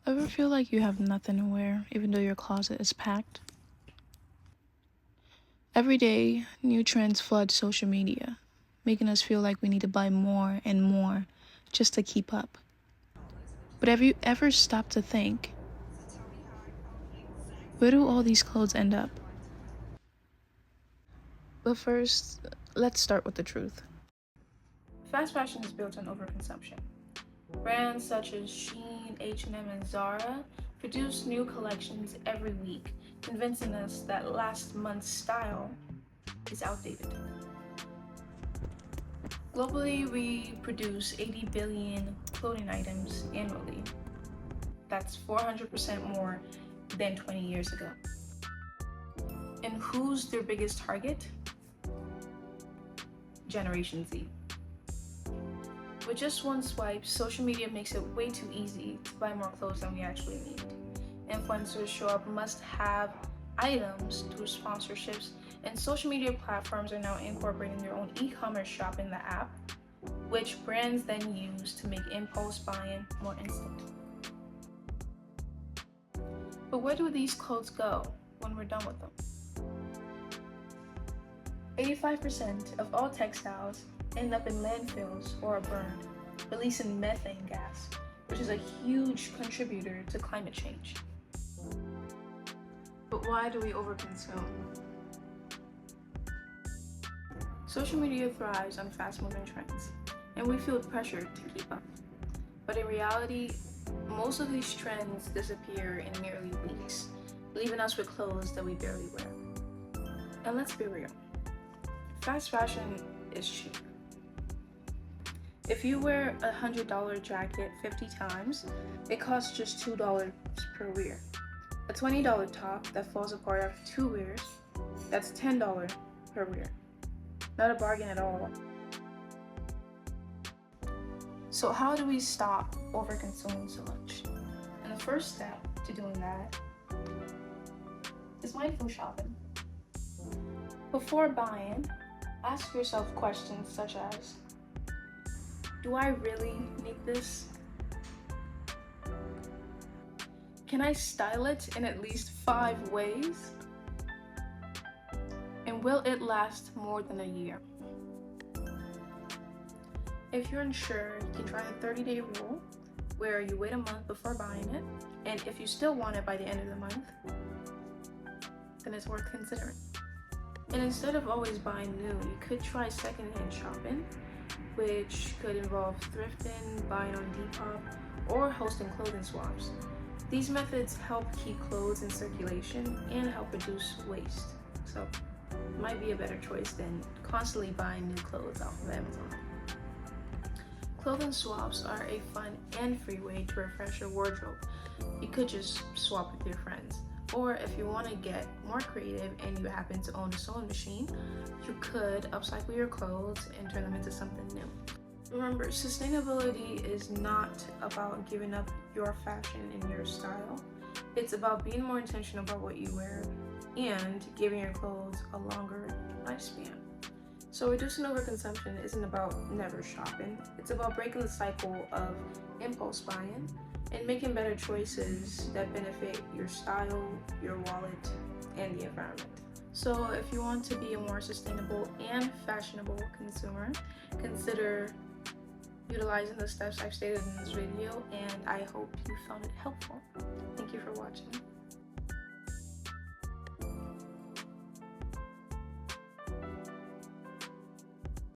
Ever feel like you have nothing to wear, even though your closet is packed? Every day, new trends flood social media, making us feel like we need to buy more and more just to keep up. But have you ever stopped to think, where do all these clothes end up? But first, let's start with the truth. Fast fashion is built on overconsumption. Brands such as Shein, H&M, and Zara produce new collections every week, convincing us that last month's style is outdated. Globally, we produce 80 billion clothing items annually. That's 400% more than 20 years ago. And who's their biggest target? Generation Z. With just one swipe, social media makes it way too easy to buy more clothes than we actually need. Influencers show up must-have items through sponsorships, and social media platforms are now incorporating their own e-commerce shop in the app, which brands then use to make impulse buying more instant. But where do these clothes go when we're done with them? 85% of all textiles end up in landfills or are burned, releasing methane gas, which is a huge contributor to climate change. But why do we overconsume? Social media thrives on fast-moving trends, and we feel pressured to keep up. But in reality, most of these trends disappear in merely weeks, leaving us with clothes that we barely wear. And let's be real, fast fashion is cheap. If you wear a $100 jacket 50 times, it costs just $2 per wear. A $20 top that falls apart after 2 wears, that's $10 per wear. Not a bargain at all. So how do we stop over-consuming so much? And the first step to doing that is mindful shopping. Before buying, ask yourself questions such as, do I really need this? Can I style it in at least 5 ways? And will it last more than a year? If you're unsure, you can try the 30-day rule, where you wait a month before buying it, and if you still want it by the end of the month, then it's worth considering. And instead of always buying new, you could try secondhand shopping, which could involve thrifting, buying on Depop, or hosting clothing swaps. These methods help keep clothes in circulation and help reduce waste, so it might be a better choice than constantly buying new clothes off of Amazon. Clothing swaps are a fun and free way to refresh your wardrobe. You could just swap with your friends. Or if you want to get more creative and you happen to own a sewing machine, you could upcycle your clothes and turn them into something new. Remember, sustainability is not about giving up your fashion and your style. It's about being more intentional about what you wear and giving your clothes a longer lifespan. So reducing overconsumption isn't about never shopping. It's about breaking the cycle of impulse buying and making better choices that benefit your style, your wallet, and the environment. So if you want to be a more sustainable and fashionable consumer, consider utilizing the steps I've stated in this video, and I hope you found it helpful. Thank